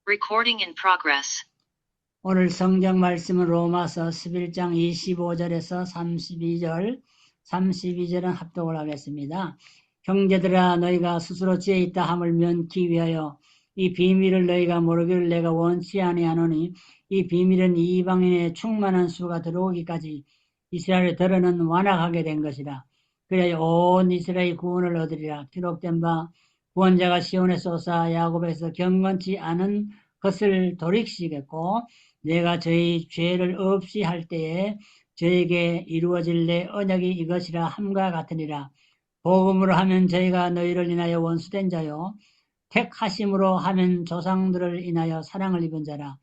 Recording in progress. 오늘 성경 말씀은 로마서 11장 25절에서 32절은 합독을 하겠습니다. 형제들아 너희가 스스로 지혜 있다 함을 면키 위하여 이 비밀을 너희가 모르기를 내가 원치 아니하노니 이 비밀은 이방인의 충만한 수가 들어오기까지 이스라엘의 덜어는 완악하게 된 것이라. 그래야 온 이스라엘이 구원을 얻으리라. 기록된 바 구원자가 시온에서 오사 야곱에서 경건치 않은 것을 돌이키시겠고 내가 저희 죄를 없이 할 때에 저에게 이루어질 내 언약이 이것이라 함과 같으니라. 복음으로 하면 저희가 너희를 인하여 원수된 자요 택하심으로 하면 조상들을 인하여 사랑을 입은 자라.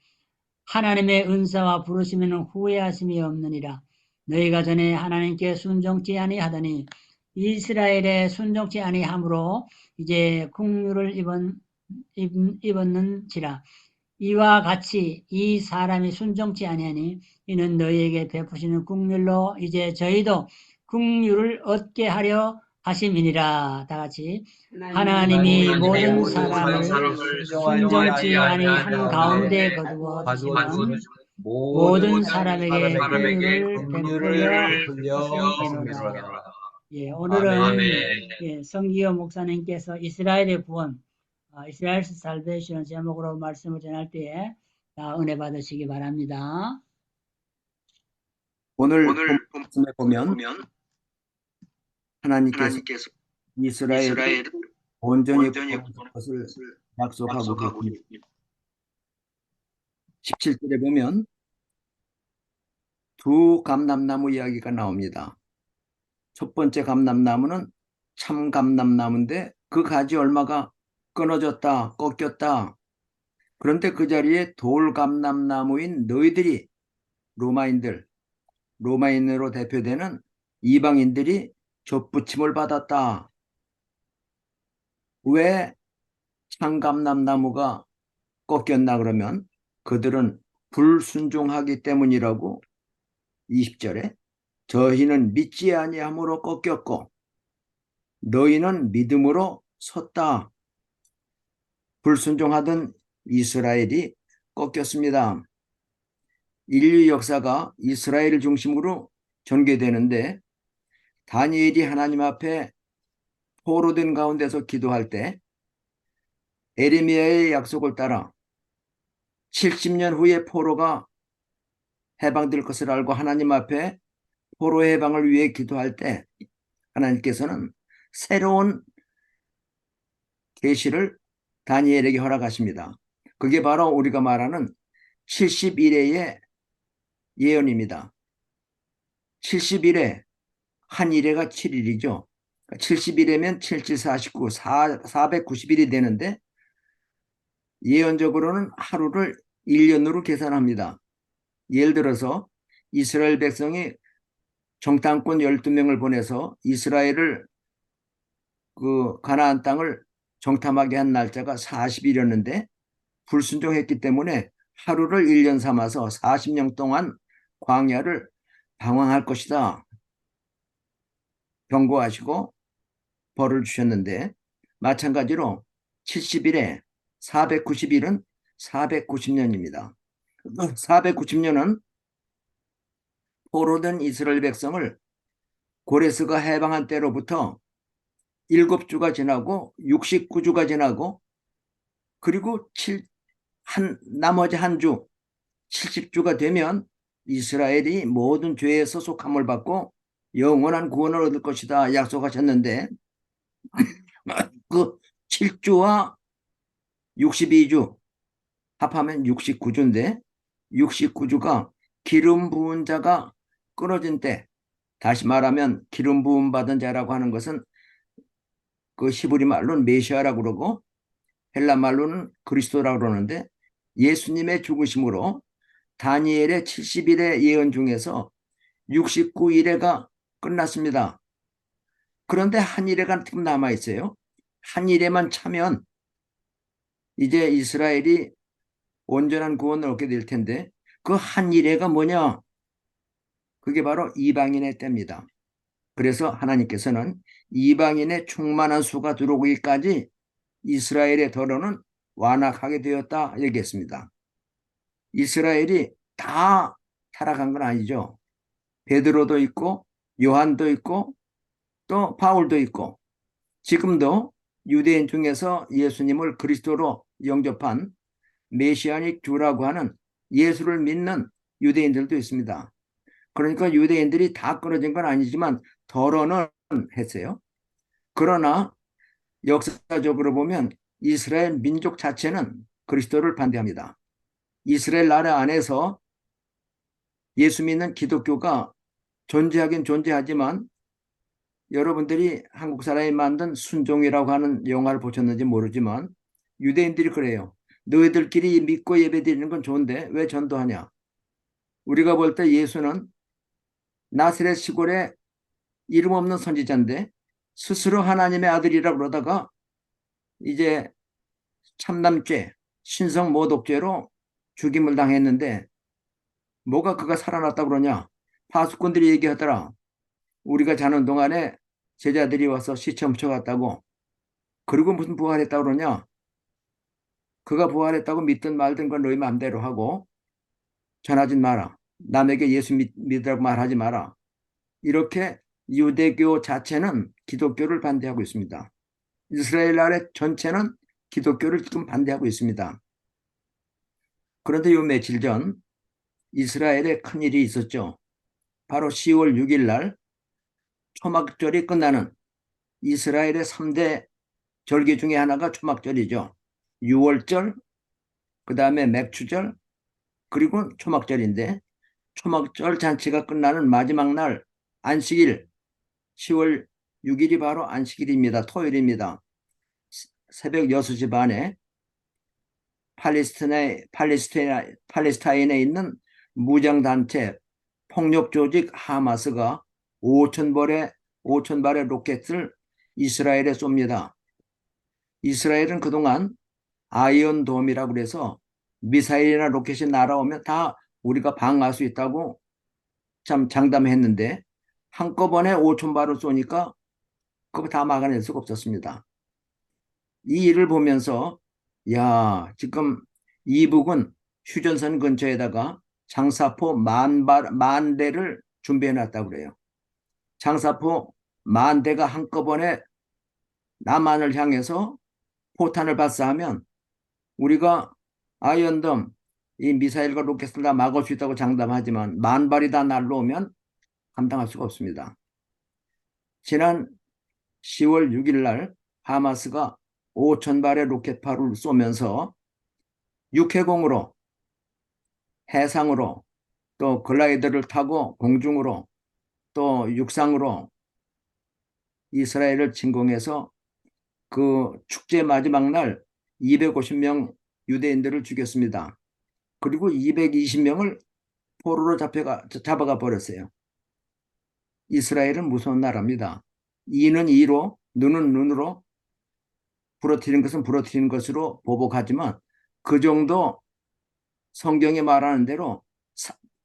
하나님의 은사와 부르심에는 후회하심이 없느니라. 너희가 전에 하나님께 순종치 아니하더니 이스라엘에 순종치 아니함으로 이제 국류를 입었는지라. 이와 같이 이 사람이 순종치 아니하니 이는 너희에게 베푸시는 국률로 이제 저희도 국률을 얻게 하려 하심이니라. 다 같이 하나님이 모든 사람을 순종치 아니한 가운데 거두어 주시면 모든 사람에게 국률을 베풀려 하심이로다. 예, 오늘은 예, 성기호 목사님께서 이스라엘의 구원 이스라엘스 살베이션 제목으로 말씀을 전할 때에 은혜 받으시기 바랍니다. 오늘 말씀에 보면 하나님께서 이스라엘을 온전히 구원할 것을 약속하고 계십니다. 17절에 보면 두 감람나무 이야기가 나옵니다. 첫 번째 감람나무는 참 감람나무인데 그 가지 얼마가 끊어졌다, 꺾였다. 그런데 그 자리에 돌감람나무인 너희들이 로마인으로 대표되는 이방인들이 좁붙임을 받았다. 왜 참감람나무가 꺾였나 그러면 그들은 불순종하기 때문이라고 20절에 저희는 믿지 아니함으로 꺾였고 너희는 믿음으로 섰다. 불순종하던 이스라엘이 꺾였습니다. 인류 역사가 이스라엘을 중심으로 전개되는데 다니엘이 하나님 앞에 포로된 가운데서 기도할 때 에레미야의 약속을 따라 70년 후에 포로가 해방될 것을 알고 하나님 앞에 포로 해방을 위해 기도할 때 하나님께서는 새로운 계시를 다니엘에게 허락하십니다. 그게 바로 우리가 말하는 71회의 예언입니다. 71회, 한 1회가 7일이죠. 71회면 7749, 490일이 되는데 예언적으로는 하루를 1년으로 계산합니다. 예를 들어서 이스라엘 백성이 정탐꾼 12명을 보내서 이스라엘을 가나안 땅을 정탐하게 한 날짜가 40일이었는데 불순종했기 때문에 하루를 1년 삼아서 40년 동안 광야를 방황할 것이다. 경고하시고 벌을 주셨는데 마찬가지로 70일에 490일은 490년입니다. 490년은 포로된 이스라엘 백성을 고레스가 해방한 때로부터 7주가 지나고 69주가 지나고 그리고 나머지 한 주 70주가 되면 이스라엘이 모든 죄의 소속함을 받고 영원한 구원을 얻을 것이다 약속하셨는데 그 7주와 62주 합하면 69주인데 69주가 기름 부은 자가 끊어진 때, 다시 말하면 기름 부음 받은 자라고 하는 것은 그 히브리 말로는 메시아라고 그러고 헬라 말로는 그리스도라고 그러는데 예수님의 죽으심으로 다니엘의 70일의 예언 중에서 69일회가 끝났습니다. 그런데 한 일회가 지금 남아있어요. 한 일회만 차면 이제 이스라엘이 온전한 구원을 얻게 될 텐데 그 한 일회가 뭐냐? 그게 바로 이방인의 때입니다. 그래서 하나님께서는 이방인의 충만한 수가 들어오기까지 이스라엘의 덜어는 완악하게 되었다 얘기했습니다. 이스라엘이 다 타락한 건 아니죠. 베드로도 있고 요한도 있고 또 바울도 있고 지금도 유대인 중에서 예수님을 그리스도로 영접한 메시아닉 주라고 하는 예수를 믿는 유대인들도 있습니다. 그러니까 유대인들이 다 끊어진 건 아니지만 덜어는 했어요. 그러나 역사적으로 보면 이스라엘 민족 자체는 그리스도를 반대합니다. 이스라엘 나라 안에서 예수 믿는 기독교가 존재하긴 존재하지만 여러분들이 한국 사람이 만든 순종이라고 하는 영화를 보셨는지 모르지만 유대인들이 그래요. 너희들끼리 믿고 예배드리는 건 좋은데 왜 전도하냐? 우리가 볼 때 예수는 나사렛 시골에 이름 없는 선지자인데 스스로 하나님의 아들이라고 그러다가 이제 참남죄, 신성 모독죄로 죽임을 당했는데 뭐가 그가 살아났다고 그러냐? 파수꾼들이 얘기하더라. 우리가 자는 동안에 제자들이 와서 시체 훔쳐갔다고. 그리고 무슨 부활했다고 그러냐? 그가 부활했다고 믿든 말든 건 너희 마음대로 하고 전하진 마라. 남에게 예수 믿으라고 말하지 마라. 이렇게 유대교 자체는 기독교를 반대하고 있습니다. 이스라엘 나라 전체는 기독교를 지금 반대하고 있습니다. 그런데 요 며칠 전 이스라엘에 큰일이 있었죠. 바로 10월 6일 날 초막절이 끝나는 이스라엘의 3대 절기 중에 하나가 초막절이죠. 6월절, 그 다음에 맥추절, 그리고 초막절인데 초막절 잔치가 끝나는 마지막 날 안식일 10월 6일이 바로 안식일입니다. 토요일입니다. 새벽 6시 반에 팔레스타인에 있는 무장단체 폭력조직 하마스가 5천 발의 로켓을 이스라엘에 쏩니다. 이스라엘은 그동안 아이언돔이라고 그래서 미사일이나 로켓이 날아오면 다 우리가 방어할 수 있다고 참 장담했는데 한꺼번에 5천 발을 쏘니까 그거 다 막아낼 수가 없었습니다. 이 일을 보면서 야, 지금 이북은 휴전선 근처에다가 장사포 만 대를 준비해 놨다고 그래요. 장사포 만 대가 한꺼번에 남한을 향해서 포탄을 발사하면 우리가 아이언돔 이 미사일과 로켓을 다 막을 수 있다고 장담하지만 10,000발이 다 날라오면 감당할 수가 없습니다. 지난 10월 6일 날 하마스가 5천 발의 로켓파를 쏘면서 육해공으로 해상으로 또 글라이더를 타고 공중으로 또 육상으로 이스라엘을 침공해서 그 축제 마지막 날 250명 유대인들을 죽였습니다. 그리고 220명을 포로로 잡아가 버렸어요. 이스라엘은 무서운 나라입니다. 이는 이로 눈은 눈으로 부러뜨리는 것은 부러뜨리는 것으로 보복하지만 그 정도 성경이 말하는 대로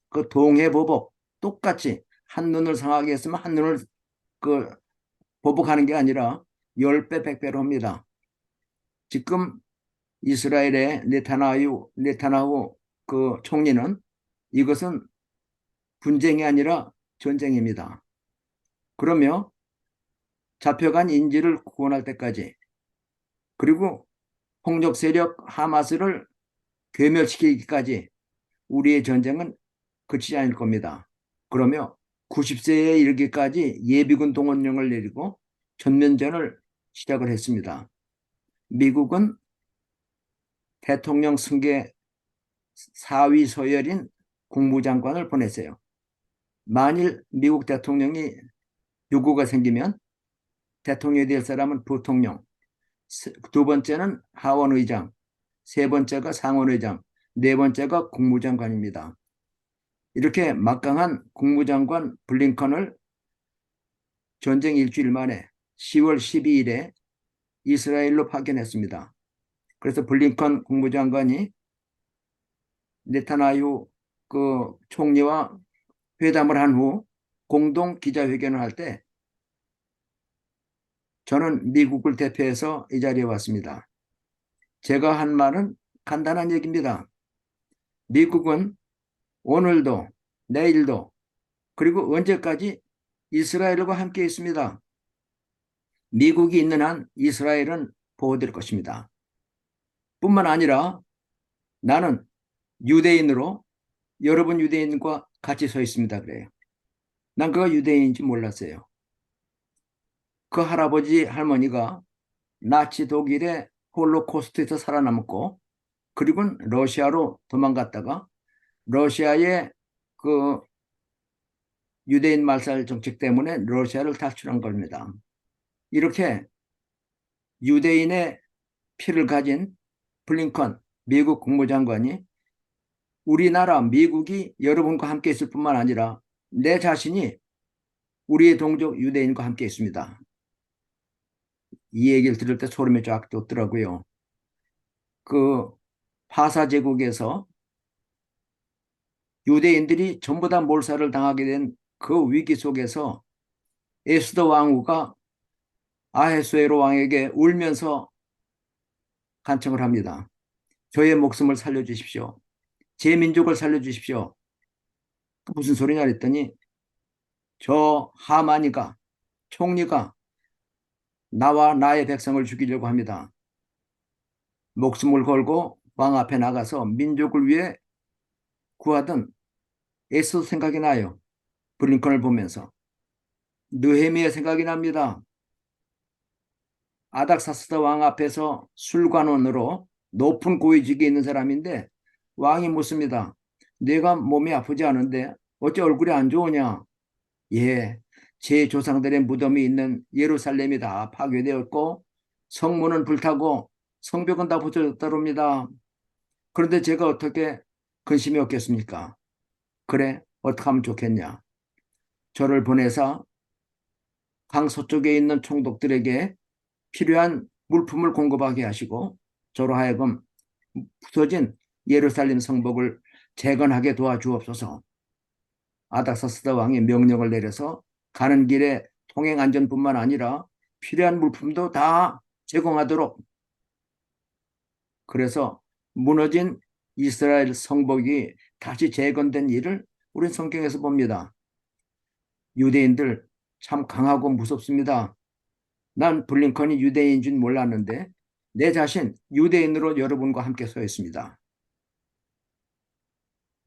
그 동해보복 똑같이 한 눈을 상하게 했으면 한 눈을 그 보복하는 게 아니라 10배, 100배로 합니다. 지금 이스라엘의 네타냐후 그 총리는 이것은 분쟁이 아니라 전쟁입니다. 그러며 잡혀간 인질을 구원할 때까지 그리고 폭력 세력 하마스를 괴멸시키기까지 우리의 전쟁은 그치지 않을 겁니다. 그러며 90세에 이르기까지 예비군 동원령을 내리고 전면전을 시작을 했습니다. 미국은 대통령 승계 4위 서열인 국무장관을 보냈어요. 만일 미국 대통령이 요구가 생기면 대통령이 될 사람은 부통령, 두 번째는 하원의장, 세 번째가 상원의장, 네 번째가 국무장관입니다. 이렇게 막강한 국무장관 블링컨을 전쟁 일주일 만에 10월 12일에 이스라엘로 파견했습니다. 그래서 블링컨 국무장관이 네타냐후 그 총리와 회담을 한 후 공동 기자회견을 할 때 저는 미국을 대표해서 이 자리에 왔습니다. 제가 한 말은 간단한 얘기입니다. 미국은 오늘도 내일도 그리고 언제까지 이스라엘과 함께 있습니다. 미국이 있는 한 이스라엘은 보호될 것입니다. 뿐만 아니라 나는 유대인으로 여러분 유대인과 같이 서 있습니다. 그래요. 난 그가 유대인인지 몰랐어요. 그 할아버지 할머니가 나치 독일의 홀로코스트에서 살아남았고 그리고 러시아로 도망갔다가 러시아의 그 유대인 말살 정책 때문에 러시아를 탈출한 겁니다. 이렇게 유대인의 피를 가진 블링컨 미국 국무장관이 우리나라 미국이 여러분과 함께 있을 뿐만 아니라 내 자신이 우리의 동족 유대인과 함께 있습니다. 이 얘기를 들을 때 소름이 쫙 돋더라고요. 그 파사 제국에서 유대인들이 전부 다 몰살을 당하게 된 그 위기 속에서 에스더 왕후가 아헤수에로 왕에게 울면서 간청을 합니다. 저의 목숨을 살려주십시오. 제 민족을 살려주십시오. 무슨 소리냐 했더니 저 하만이가 총리가 나와 나의 백성을 죽이려고 합니다. 목숨을 걸고 왕 앞에 나가서 민족을 위해 구하던 에스더 생각이 나요. 블링컨을 보면서 느헤미야 생각이 납니다. 아닥사스다 왕 앞에서 술관원으로 높은 고위직에 있는 사람인데 왕이 묻습니다. 내가 몸이 아프지 않은데 어째 얼굴이 안 좋으냐? 예, 제 조상들의 무덤이 있는 예루살렘이 다 파괴되었고 성문은 불타고 성벽은 다 부서졌다옵니다. 그런데 제가 어떻게 근심이 없겠습니까? 그래, 어떻게 하면 좋겠냐? 저를 보내서 강 서쪽에 있는 총독들에게 필요한 물품을 공급하게 하시고 저로 하여금 부서진 예루살렘 성벽을 재건하게 도와주옵소서. 아닥사스다 왕이 명령을 내려서 가는 길에 통행 안전뿐만 아니라 필요한 물품도 다 제공하도록. 그래서 무너진 이스라엘 성벽이 다시 재건된 일을 우린 성경에서 봅니다. 유대인들 참 강하고 무섭습니다. 난 블링컨이 유대인인 줄 몰랐는데 내 자신 유대인으로 여러분과 함께 서 있습니다.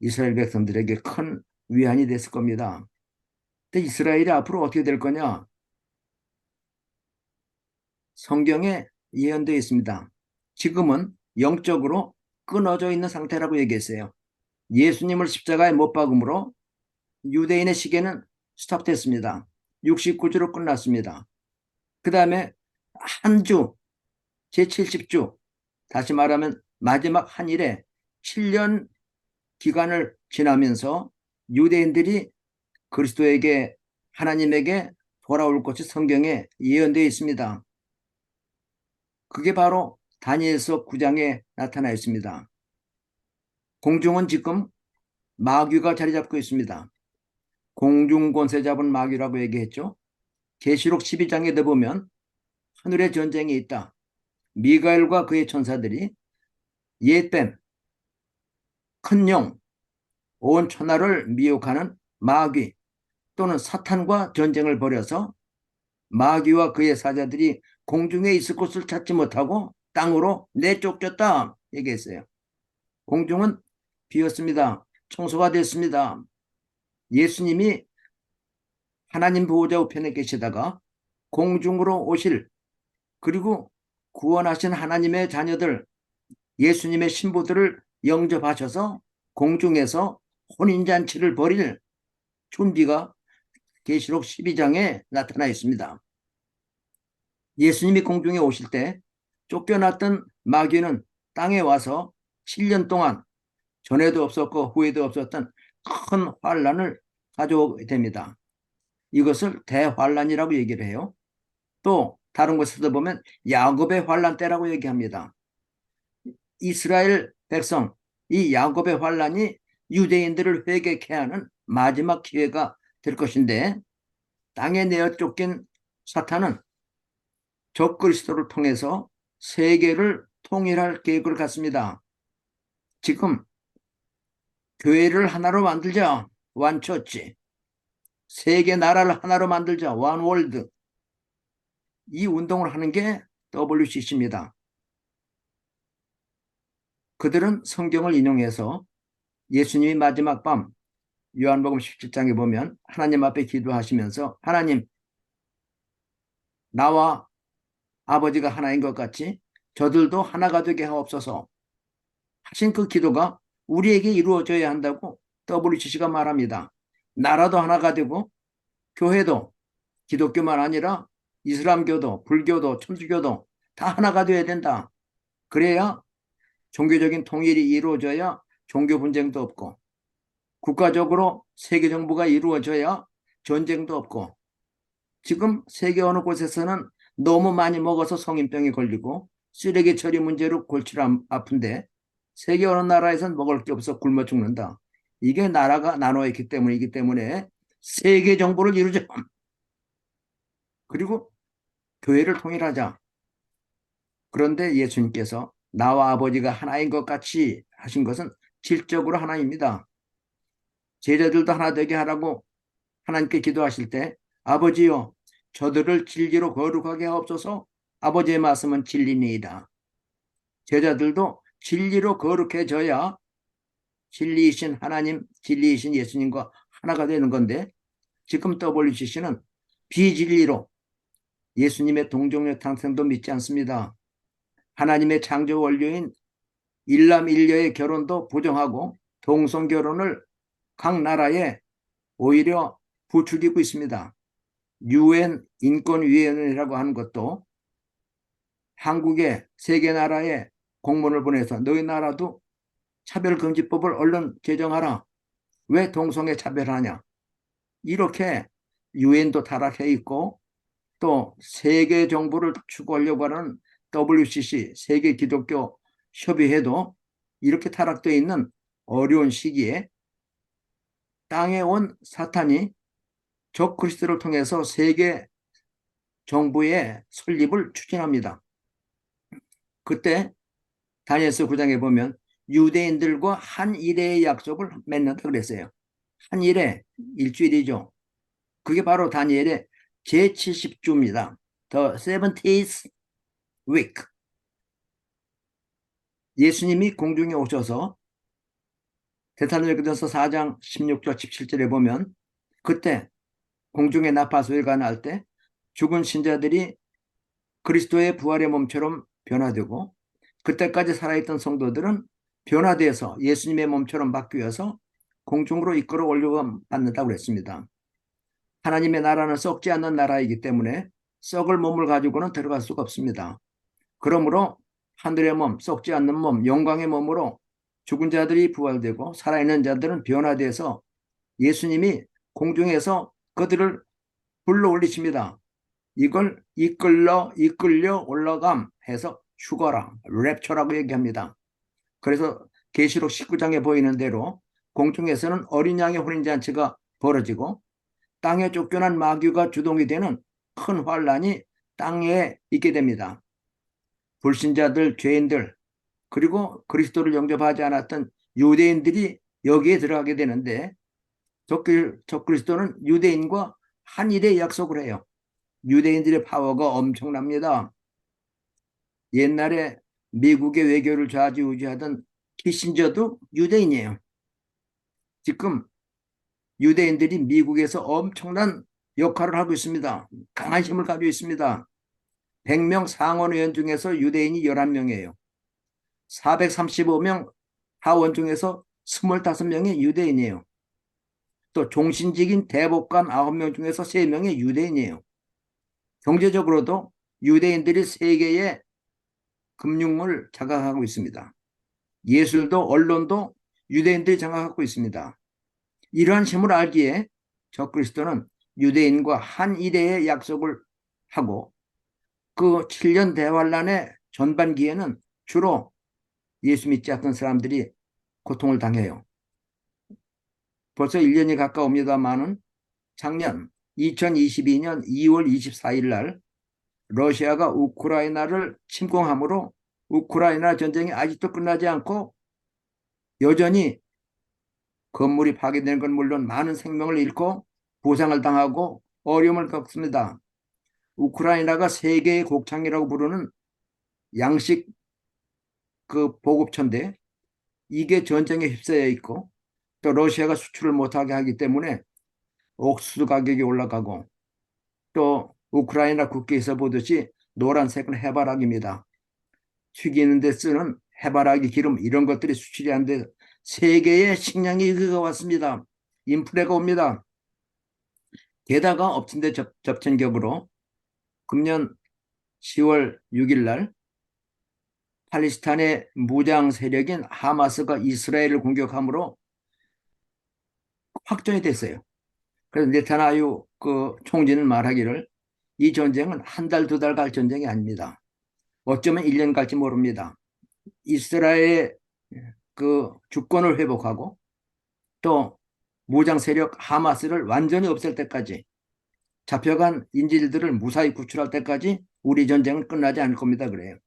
이스라엘 백성들에게 큰 위안이 됐을 겁니다. 근데 이스라엘이 앞으로 어떻게 될 거냐? 성경에 예언되어 있습니다. 지금은 영적으로 끊어져 있는 상태라고 얘기했어요. 예수님을 십자가에 못 박음으로 유대인의 시계는 스톱됐습니다. 69주로 끝났습니다. 그 다음에 한 주, 제70주, 다시 말하면 마지막 한 일에 7년 기간을 지나면서 유대인들이 그리스도에게 하나님에게 돌아올 것이 성경에 예언되어 있습니다. 그게 바로 다니엘서 9장에 나타나 있습니다. 공중은 지금 마귀가 자리 잡고 있습니다. 공중 권세 잡은 마귀라고 얘기했죠. 계시록 12장에 보면 하늘에 전쟁이 있다. 미가엘과 그의 천사들이 옛뱀, 큰 용, 온 천하를 미혹하는 마귀 또는 사탄과 전쟁을 벌여서 마귀와 그의 사자들이 공중에 있을 곳을 찾지 못하고 땅으로 내쫓겼다 얘기했어요. 공중은 비었습니다. 청소가 됐습니다. 예수님이 하나님 보호자 우편에 계시다가 공중으로 오실 그리고 구원하신 하나님의 자녀들 예수님의 신부들을 영접하셔서 공중에서 혼인잔치를 벌일 준비가 계시록 12장에 나타나 있습니다. 예수님이 공중에 오실 때 쫓겨났던 마귀는 땅에 와서 7년 동안 전에도 없었고 후에도 없었던 큰 환란을 가져오게 됩니다. 이것을 대환란이라고 얘기를 해요. 또 다른 곳에서 보면 야곱의 환란 때라고 얘기합니다. 이스라엘 백성, 이 야곱의 환란이 유대인들을 회개케 하는 마지막 기회가 될 것인데 땅에 내어 쫓긴 사탄은 적그리스도를 통해서 세계를 통일할 계획을 갖습니다. 지금 교회를 하나로 만들자. 완처치. 세계 나라를 하나로 만들자. 원월드. 이 운동을 하는 게 WCC입니다. 그들은 성경을 인용해서 예수님이 마지막 밤 요한복음 17장에 보면 하나님 앞에 기도하시면서 하나님, 나와 아버지가 하나인 것 같이 저들도 하나가 되게 하옵소서 하신 그 기도가 우리에게 이루어져야 한다고 WCC가 말합니다. 나라도 하나가 되고 교회도 기독교만 아니라 이슬람교도 불교도 천주교도 다 하나가 되어야 된다. 그래야 종교적인 통일이 이루어져야 종교 분쟁도 없고 국가적으로 세계 정부가 이루어져야 전쟁도 없고 지금 세계 어느 곳에서는 너무 많이 먹어서 성인병이 걸리고 쓰레기 처리 문제로 골치를 아픈데 세계 어느 나라에선 먹을 게 없어 굶어 죽는다. 이게 나라가 나눠 있기 때문이기 때문에 세계 정부를 이루자. 그리고 교회를 통일하자. 그런데 예수님께서 나와 아버지가 하나인 것 같이 하신 것은 질적으로 하나입니다. 제자들도 하나 되게 하라고 하나님께 기도하실 때 아버지여 저들을 진리로 거룩하게 하옵소서. 아버지의 말씀은 진리니이다. 제자들도 진리로 거룩해져야 진리이신 하나님, 진리이신 예수님과 하나가 되는 건데 지금 WCC는 비진리로 예수님의 동정녀 탕생도 믿지 않습니다. 하나님의 창조 원료인 일남일녀의 결혼도 부정하고 동성결혼을 각 나라에 오히려 부추기고 있습니다. UN 인권위원회라고 하는 것도 한국의 세계 나라에 공문을 보내서 너희 나라도 차별금지법을 얼른 제정하라. 왜 동성애 차별하냐. 이렇게 UN도 타락해 있고 또 세계 정부를 추구하려고 하는 WCC 세계 기독교 협의회도 이렇게 타락되어 있는 어려운 시기에 땅에 온 사탄이 적 그리스도를 통해서 세계 정부의 설립을 추진합니다. 그때 다니엘서 9장에 보면 유대인들과 한 일회의 약속을 맺는다 그랬어요. 한 일회, 일주일이죠. 그게 바로 다니엘의 제70주입니다. The 70th week. 예수님이 공중에 오셔서 데살로니가전서 4장 16절 17절에 보면 그때 공중에 나팔소리가 날 때 죽은 신자들이 그리스도의 부활의 몸처럼 변화되고 그때까지 살아있던 성도들은 변화돼서 예수님의 몸처럼 바뀌어서 공중으로 이끌어 올려 받는다고 그랬습니다. 하나님의 나라는 썩지 않는 나라이기 때문에 썩을 몸을 가지고는 들어갈 수가 없습니다. 그러므로 하늘의 몸, 썩지 않는 몸, 영광의 몸으로 죽은 자들이 부활되고 살아있는 자들은 변화돼서 예수님이 공중에서 그들을 불러올리십니다. 이걸 이끌려 올라감 해서 휴거라, 랩처라고 얘기합니다. 그래서 계시록 19장에 보이는 대로 공중에서는 어린 양의 혼인잔치가 벌어지고 땅에 쫓겨난 마귀가 주동이 되는 큰 환란이 땅에 있게 됩니다. 불신자들, 죄인들, 그리고 그리스도를 영접하지 않았던 유대인들이 여기에 들어가게 되는데 적그리스도는 유대인과 한일의 약속을 해요. 유대인들의 파워가 엄청납니다. 옛날에 미국의 외교를 좌지우지하던 키신저도 유대인이에요. 지금 유대인들이 미국에서 엄청난 역할을 하고 있습니다. 강한 힘을 가지고 있습니다. 100명 상원의원 중에서 유대인이 11명이에요. 435명 하원 중에서 25명이 유대인이에요. 또 종신직인 대법관 9명 중에서 3명이 유대인이에요. 경제적으로도 유대인들이 세계의 금융을 장악하고 있습니다. 예술도 언론도 유대인들이 장악하고 있습니다. 이러한 힘을 알기에 적그리스도는 유대인과 한 일회의 약속을 하고 그 7년 대환란의 전반기에는 주로 예수 믿지 않던 사람들이 고통을 당해요. 벌써 1년이 가까웁니다만은 작년 2022년 2월 24일 날 러시아가 우크라이나를 침공함으로 우크라이나 전쟁이 아직도 끝나지 않고 여전히 건물이 파괴되는 건 물론 많은 생명을 잃고 부상을 당하고 어려움을 겪습니다. 우크라이나가 세계의 곡창이라고 부르는 양식 그 보급처인데 이게 전쟁에 휩싸여 있고 또 러시아가 수출을 못하게 하기 때문에 옥수수 가격이 올라가고 또 우크라이나 국기에서 보듯이 노란색은 해바라기입니다. 튀기는 데 쓰는 해바라기 기름 이런 것들이 수출이 안 돼 세계에 식량이 위기가 왔습니다. 인플레가 옵니다. 게다가 엎친 데 덮친 격으로 금년 10월 6일 날 팔레스타인의 무장 세력인 하마스가 이스라엘을 공격함으로 확정이 됐어요. 그래서 네타냐후 그 총리는 말하기를 이 전쟁은 한 달, 두 달 갈 전쟁이 아닙니다. 어쩌면 1년 갈지 모릅니다. 이스라엘의 그 주권을 회복하고 또 무장 세력 하마스를 완전히 없앨 때까지 잡혀간 인질들을 무사히 구출할 때까지 우리 전쟁은 끝나지 않을 겁니다. 그래요.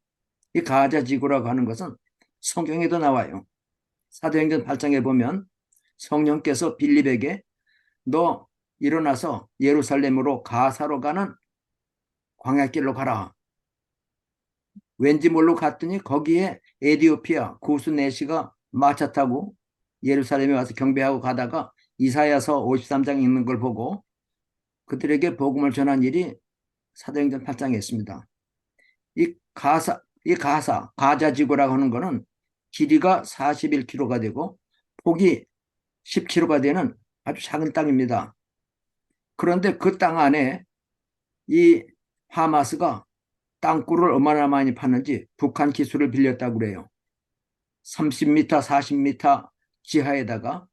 이 가자 지구라고 하는 것은 성경에도 나와요. 사도행전 8장에 보면 성령께서 빌립에게 너 일어나서 예루살렘으로 가사로 가는 광야길로 가라. 왠지 모르고 갔더니 거기에 에디오피아 구스 내시가 마차 타고 예루살렘에 와서 경배하고 가다가 이사야서 53장 읽는 걸 보고 그들에게 복음을 전한 일이 사도행전 8장에 있습니다. 이 가자 지구라고 하는 거는 길이가 41km가 되고 폭이 10km가 되는 아주 작은 땅입니다. 그런데 그 땅 안에 이 하마스가 땅굴을 얼마나 많이 파는지 북한 기술을 빌렸다고 그래요. 30m, 40m 지하에다가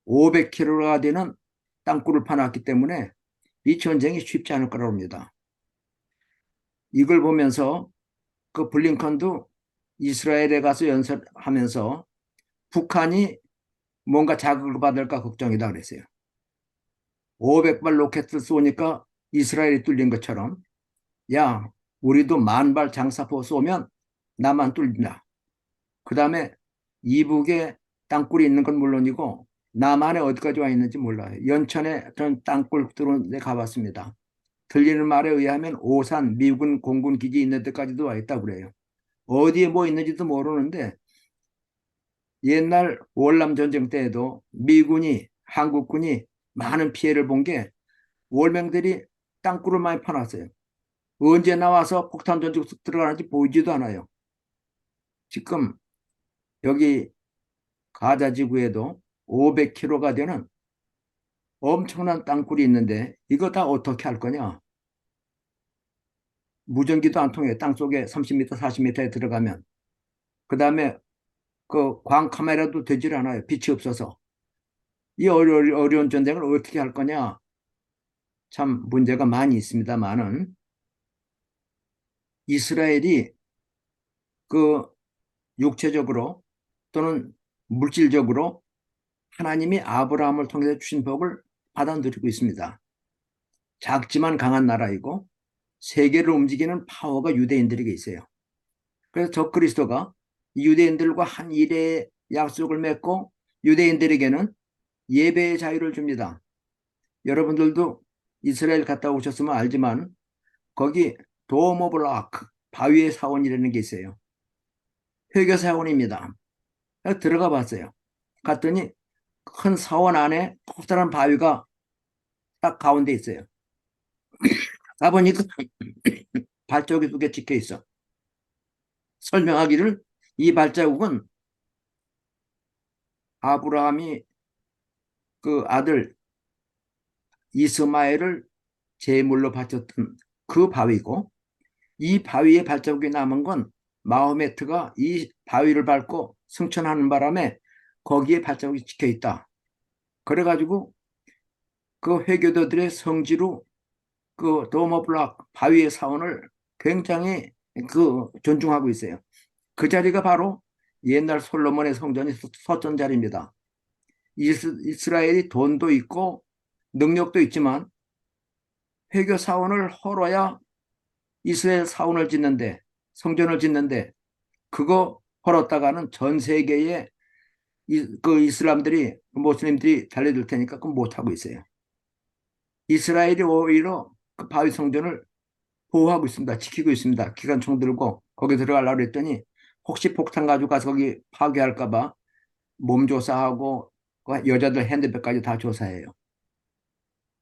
500km가 되는 땅굴을 파놨기 때문에 이 전쟁이 쉽지 않을 거라고 합니다. 이걸 보면서 그 블링컨도 이스라엘에 가서 연설하면서 북한이 뭔가 자극을 받을까 걱정이다 그랬어요. 500발 로켓을 쏘니까 이스라엘이 뚫린 것처럼 야, 우리도 10,000발 장사포 쏘면 나만 뚫린다. 그 다음에 이북에 땅굴이 있는 건 물론이고 남한에 어디까지 와 있는지 몰라요. 연천에 전 땅굴 들어온 데 가봤습니다. 들리는 말에 의하면 오산 미군 공군 기지 있는 데까지도 와 있다고 그래요. 어디에 뭐 있는지도 모르는데 옛날 월남 전쟁 때에도 미군이 한국군이 많은 피해를 본 게 월맹들이 땅굴을 많이 파놨어요. 언제 나와서 폭탄 던지고 들어가는지 보이지도 않아요. 지금 여기 가자 지구에도 500km가 되는 엄청난 땅굴이 있는데 이거 다 어떻게 할 거냐? 무전기도 안 통해요. 땅속에 30m, 40m에 들어가면. 그 다음에 그 광 카메라도 되질 않아요. 빛이 없어서. 이 어려운 전쟁을 어떻게 할 거냐? 참 문제가 많이 있습니다만은 이스라엘이 그 육체적으로 또는 물질적으로 하나님이 아브라함을 통해서 주신 복을 받아 누리고 있습니다. 작지만 강한 나라이고 세계를 움직이는 파워가 유대인들에게 있어요. 그래서 적그리스도가 유대인들과 한 일의 약속을 맺고 유대인들에게는 예배의 자유를 줍니다. 여러분들도 이스라엘 갔다 오셨으면 알지만 거기 돔 오브 락, 바위의 사원이라는 게 있어요. 회교 사원입니다. 들어가 봤어요. 갔더니 큰 사원 안에 커다란 바위가 딱 가운데 있어요. 가보니까 발자국이 2개 찍혀 있어. 설명하기를 이 발자국은 아브라함이 그 아들 이스마엘을 제물로 바쳤던 그 바위고 이 바위에 발자국이 남은 건 마호메트가 이 바위를 밟고 승천하는 바람에 거기에 발자국이 찍혀 있다. 그래가지고 그 회교도들의 성지로 그 도모블락 바위의 사원을 굉장히 그 존중하고 있어요. 그 자리가 바로 옛날 솔로몬의 성전이 섰던 자리입니다. 이스라엘이 돈도 있고 능력도 있지만 회교 사원을 헐어야 이스라엘 사원을 짓는데 성전을 짓는데 그거 걸었다가는 전 세계에 그 이슬람들이, 모슬림들이 달려들 테니까 그건 못하고 있어요. 이스라엘이 오히려 그 바위 성전을 보호하고 있습니다. 지키고 있습니다. 기관총 들고 거기 들어가려고 했더니 혹시 폭탄 가지고 가서 거기 파괴할까봐 몸 조사하고 그 여자들 핸드백까지 다 조사해요.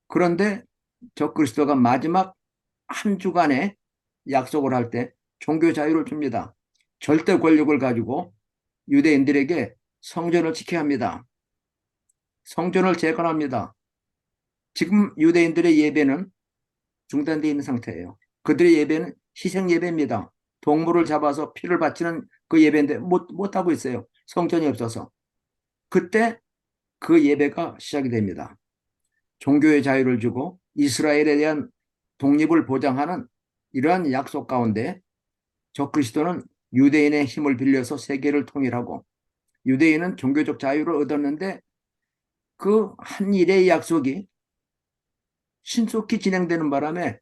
그런데 적그리스도가 마지막 한 주간에 약속을 할 때 종교 자유를 줍니다. 절대 권력을 가지고 유대인들에게 성전을 지켜야 합니다. 성전을 재건합니다. 지금 유대인들의 예배는 중단되어 있는 상태예요. 그들의 예배는 희생 예배입니다. 동물을 잡아서 피를 바치는 그 예배인데 못하고 있어요. 성전이 없어서. 그때 그 예배가 시작이 됩니다. 종교의 자유를 주고 이스라엘에 대한 독립을 보장하는 이러한 약속 가운데 적그리스도는 유대인의 힘을 빌려서 세계를 통일하고 유대인은 종교적 자유를 얻었는데 그 한 일의 약속이 신속히 진행되는 바람에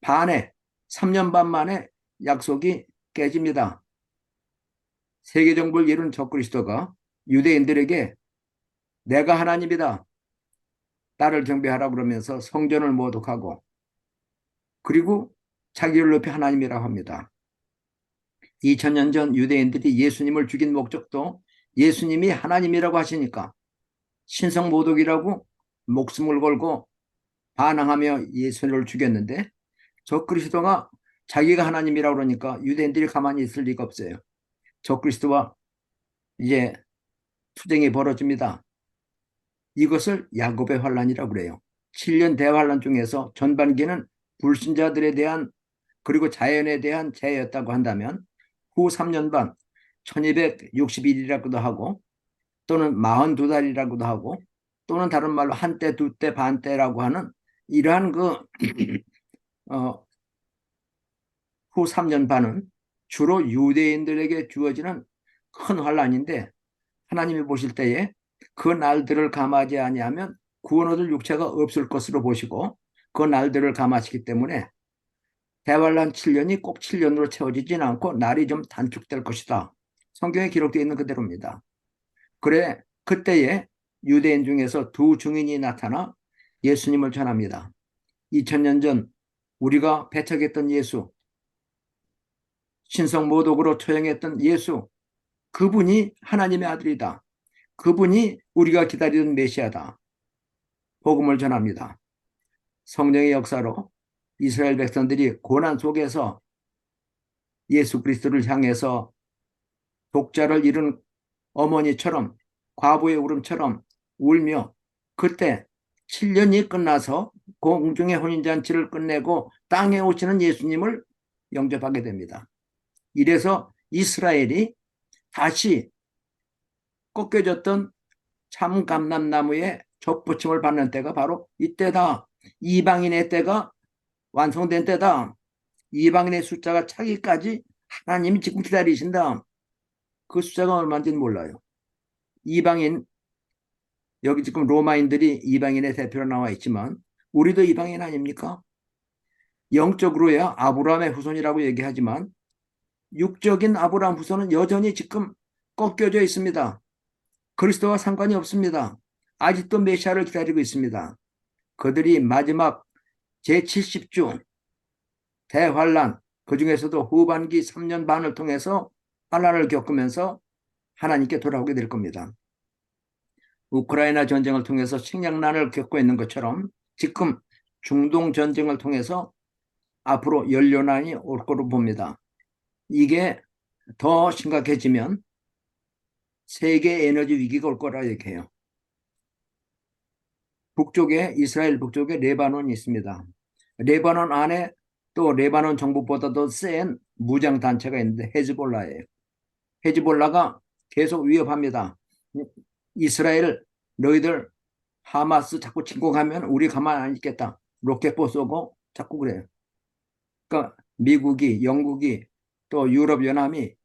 3년 반 만에 약속이 깨집니다. 세계 정부를 이룬 적그리스도가 유대인들에게 내가 하나님이다. 나를 경배하라 그러면서 성전을 모독하고 그리고 자기를 높이 하나님이라고 합니다. 2000년 전 유대인들이 예수님을 죽인 목적도 예수님이 하나님이라고 하시니까 신성 모독이라고 목숨을 걸고 반항하며 예수를 죽였는데 적그리스도가 자기가 하나님이라고 그러니까 유대인들이 가만히 있을 리가 없어요. 적그리스도와 이제 투쟁이 벌어집니다. 이것을 야곱의 환란이라고 그래요. 7년 대환란 중에서 전반기는 불신자들에 대한 그리고 자연에 대한 재해였다고 한다면 후 3년 반 1260일이라고도 하고 또는 42달이라고도 하고 또는 다른 말로 한때 두때 반때라고 하는 이러한 후 3년 반은 주로 유대인들에게 주어지는 큰 환란인데 하나님이 보실 때에 그 날들을 감하지 아니하면 구원 얻을 육체가 없을 것으로 보시고 그 날들을 감하시기 때문에 대환란 7년이 꼭 7년으로 채워지진 않고 날이 좀 단축될 것이다. 성경에 기록되어 있는 그대로입니다. 그래 그때에 유대인 중에서 두 증인이 나타나 예수님을 전합니다. 2000년 전 우리가 배척했던 예수, 신성 모독으로 처형했던 예수, 그분이 하나님의 아들이다. 그분이 우리가 기다리던 메시아다. 복음을 전합니다. 성령의 역사로 이스라엘 백성들이 고난 속에서 예수 그리스도를 향해서 독자를 잃은 어머니처럼 과부의 울음처럼 울며 그때 7년이 끝나서 공중의 혼인잔치를 끝내고 땅에 오시는 예수님을 영접하게 됩니다. 이래서 이스라엘이 다시 꺾여졌던 참감람나무의 접붙임을 받는 때가 바로 이때다. 이방인의 때가 완성된 때다. 이방인의 숫자가 차기까지 하나님이 지금 기다리신다. 그 숫자가 얼마인지는 몰라요. 이방인, 여기 지금 로마인들이 이방인의 대표로 나와 있지만 우리도 이방인 아닙니까? 영적으로야 아브라함의 후손이라고 얘기하지만 육적인 아브라함 후손은 여전히 지금 꺾여져 있습니다. 그리스도와 상관이 없습니다. 아직도 메시아를 기다리고 있습니다. 그들이 마지막 제70주 대환란, 그 중에서도 후반기 3년 반을 통해서 환란을 겪으면서 하나님께 돌아오게 될 겁니다. 우크라이나 전쟁을 통해서 식량난을 겪고 있는 것처럼 지금 중동 전쟁을 통해서 앞으로 연료난이 올 거로 봅니다. 이게 더 심각해지면 세계 에너지 위기가 올 거라 얘기해요. 북쪽에 이스라엘 북쪽에 레바논이 있습니다. 레바논 안에 또 레바논 정부보다도 센 무장 단체가 있는데 헤즈볼라예요. 헤즈볼라가 계속 위협합니다. 이스라엘 너희들 하마스 자꾸 침공하면 우리 가만 안 있겠다. 로켓포 쏘고 자꾸 그래요. 그러니까 미국이 영국이 또 유럽연합이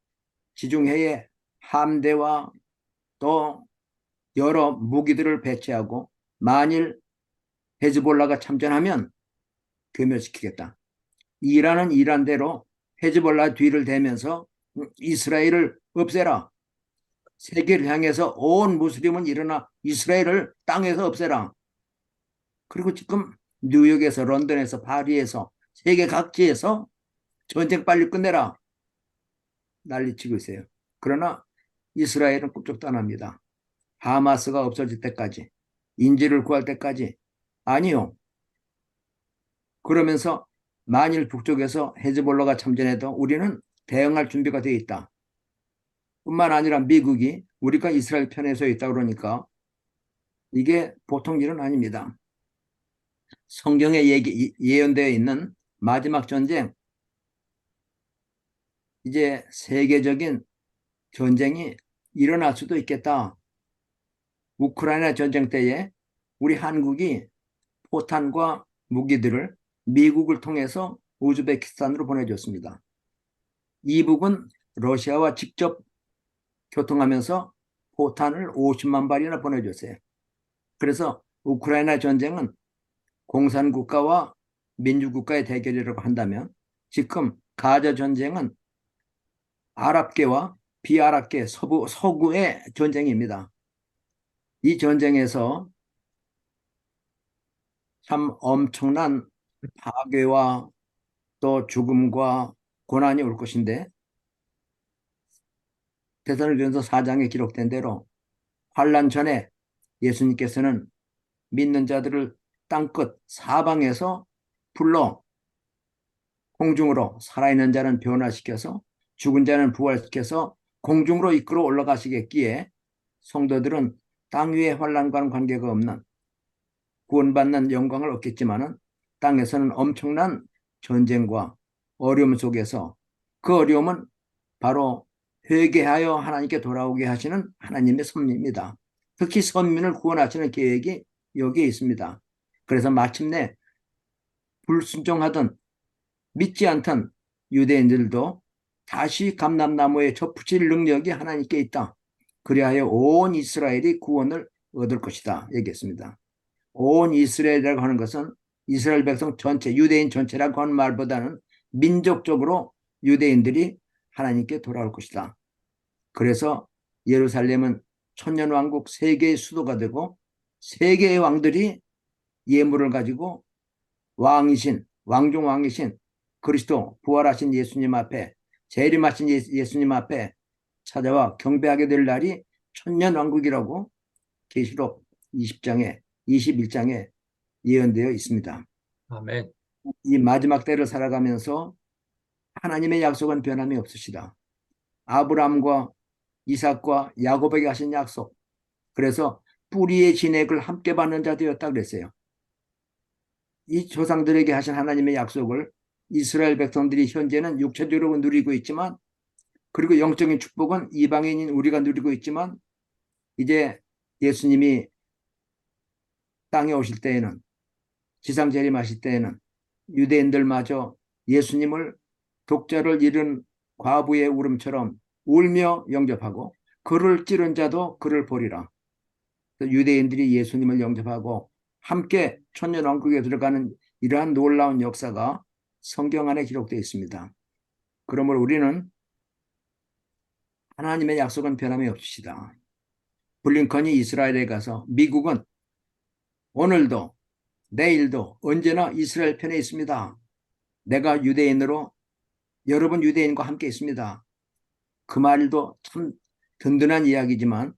지중해에 함대와 또 여러 무기들을 배치하고 만일 헤즈볼라가 참전하면 괴멸시키겠다. 이란은 이란대로 헤즈볼라 뒤를 대면서 이스라엘을 없애라. 세계를 향해서 온 무슬림은 일어나 이스라엘을 땅에서 없애라. 그리고 지금 뉴욕에서, 런던에서, 파리에서, 세계 각지에서 전쟁 빨리 끝내라 난리치고 있어요. 그러나 이스라엘은 꼼짝도 안 합니다. 하마스가 없어질 때까지, 인질을 구할 때까지. 아니요. 그러면서 만일 북쪽에서 헤즈볼라가 참전해도 우리는 대응할 준비가 되어 있다. 뿐만 아니라 미국이 우리가 이스라엘 편에 서 있다 그러니까 이게 보통 일은 아닙니다. 성경에 예언되어 있는 마지막 전쟁, 이제 세계적인 전쟁이 일어날 수도 있겠다. 우크라이나 전쟁 때에 우리 한국이 포탄과 무기들을 미국을 통해서 우즈베키스탄으로 보내줬습니다. 이북은 러시아와 직접 교통하면서 포탄을 50만 발이나 보내줬어요. 그래서 우크라이나 전쟁은 공산국가와 민주국가의 대결이라고 한다면 지금 가자 전쟁은 아랍계와 비아랍계 서구의 전쟁입니다. 이 전쟁에서 참 엄청난 파괴와 또 죽음과 고난이 올 것인데 데살로니가서 4장에 기록된 대로 환란 전에 예수님께서는 믿는 자들을 땅끝 사방에서 불러 공중으로 살아있는 자는 변화시켜서 죽은 자는 부활시켜서 공중으로 이끌어 올라가시겠기에 성도들은 땅 위의 환란과는 관계가 없는 구원받는 영광을 얻겠지만은 땅에서는 엄청난 전쟁과 어려움 속에서 그 어려움은 바로 회개하여 하나님께 돌아오게 하시는 하나님의 섭리입니다. 특히 선민을 구원하시는 계획이 여기에 있습니다. 그래서 마침내 불순종하던 믿지 않던 유대인들도 다시 감람나무에 접붙일 능력이 하나님께 있다. 그리하여 온 이스라엘이 구원을 얻을 것이다 얘기했습니다. 온 이스라엘이라고 하는 것은 이스라엘 백성 전체, 유대인 전체라고 하는 말보다는 민족적으로 유대인들이 하나님께 돌아올 것이다. 그래서 예루살렘은 천년왕국 세계의 수도가 되고 세계의 왕들이 예물을 가지고 왕이신, 왕중왕이신 그리스도 부활하신 예수님 앞에, 재림하신 예수님 앞에 찾아와 경배하게 될 날이 천년왕국이라고 계시록 20장에 21장에 예언되어 있습니다. 아멘. 이 마지막 때를 살아가면서 하나님의 약속은 변함이 없으시다. 아브라함과 이삭과 야곱에게 하신 약속. 그래서 뿌리의 진액을 함께 받는 자 되었다 그랬어요. 이 조상들에게 하신 하나님의 약속을 이스라엘 백성들이 현재는 육체적으로 누리고 있지만, 그리고 영적인 축복은 이방인인 우리가 누리고 있지만, 이제 예수님이 땅에 오실 때에는, 지상 재림하실 때에는 유대인들마저 예수님을 독자를 잃은 과부의 울음처럼 울며 영접하고 그를 찌른 자도 그를 보리라. 유대인들이 예수님을 영접하고 함께 천년왕국에 들어가는 이러한 놀라운 역사가 성경 안에 기록되어 있습니다. 그러므로 우리는 하나님의 약속은 변함이 없으시다. 블링컨이 이스라엘에 가서 미국은 오늘도 내일도 언제나 이스라엘 편에 있습니다. 내가 유대인으로 여러분 유대인과 함께 있습니다. 그 말도 참 든든한 이야기지만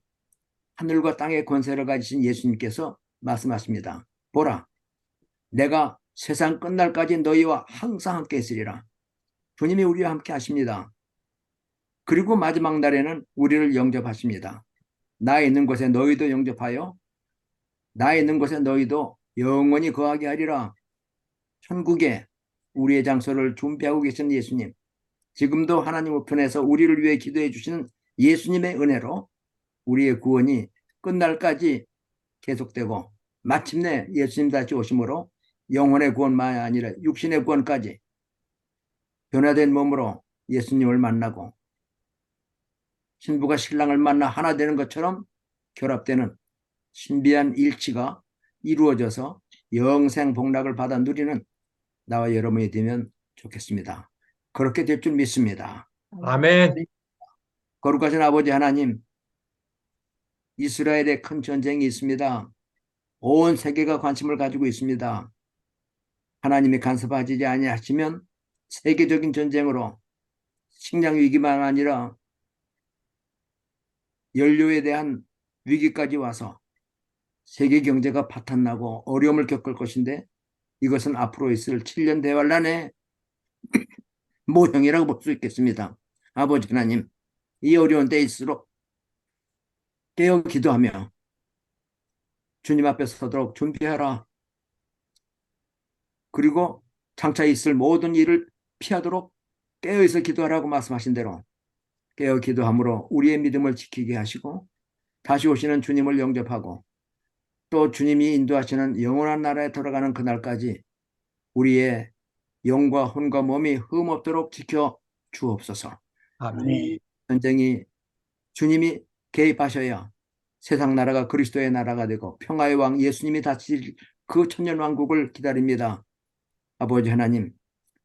하늘과 땅의 권세를 가지신 예수님께서 말씀하십니다. 보라, 내가 세상 끝날까지 너희와 항상 함께 있으리라. 주님이 우리와 함께 하십니다. 그리고 마지막 날에는 우리를 영접하십니다. 나 있는 곳에 너희도 영접하여 나 있는 곳에 너희도 영원히 거하게 하리라. 천국에 우리의 장소를 준비하고 계신 예수님, 지금도 하나님 우편에서 우리를 위해 기도해 주시는 예수님의 은혜로 우리의 구원이 끝날까지 계속되고 마침내 예수님 다시 오심으로 영혼의 구원만이 아니라 육신의 구원까지 변화된 몸으로 예수님을 만나고 신부가 신랑을 만나 하나 되는 것처럼 결합되는 신비한 일치가 이루어져서 영생 복락을 받아 누리는 나와 여러분이 되면 좋겠습니다. 그렇게 될 줄 믿습니다. 아멘. 거룩하신 아버지 하나님, 이스라엘에 큰 전쟁이 있습니다. 온 세계가 관심을 가지고 있습니다. 하나님이 간섭하지 아니하시면 세계적인 전쟁으로 식량 위기만 아니라 연료에 대한 위기까지 와서 세계 경제가 파탄나고 어려움을 겪을 것인데, 이것은 앞으로 있을 7년 대환란의 모형이라고 볼 수 있겠습니다. 아버지 하나님, 이 어려운 때일수록 깨어 기도하며 주님 앞에 서도록 준비하라. 그리고 장차 있을 모든 일을 피하도록 깨어있어 기도하라고 말씀하신 대로 깨어 기도함으로 우리의 믿음을 지키게 하시고, 다시 오시는 주님을 영접하고 또 주님이 인도하시는 영원한 나라에 돌아가는 그날까지 우리의 영과 혼과 몸이 흠없도록 지켜 주옵소서. 아멘. 전쟁이 주님이 개입하셔야 세상 나라가 그리스도의 나라가 되고 평화의 왕 예수님이 다스릴 그 천년 왕국을 기다립니다. 아버지 하나님,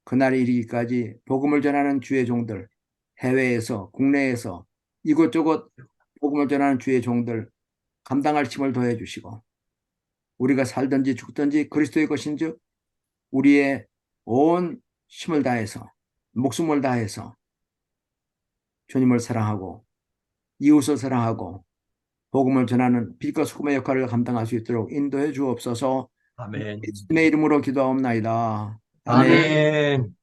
그날이 이르기까지 복음을 전하는 주의 종들, 해외에서 국내에서 이곳저곳 복음을 전하는 주의 종들 감당할 힘을 더해 주시고, 우리가 살든지 죽든지 그리스도의 것인즉 우리의 온 힘을 다해서 목숨을 다해서 주님을 사랑하고 이웃을 사랑하고 복음을 전하는 빛과 소금의 역할을 감당할 수 있도록 인도해 주옵소서. 아멘. 예수님의 이름으로 기도하옵나이다. 아멘. 아멘.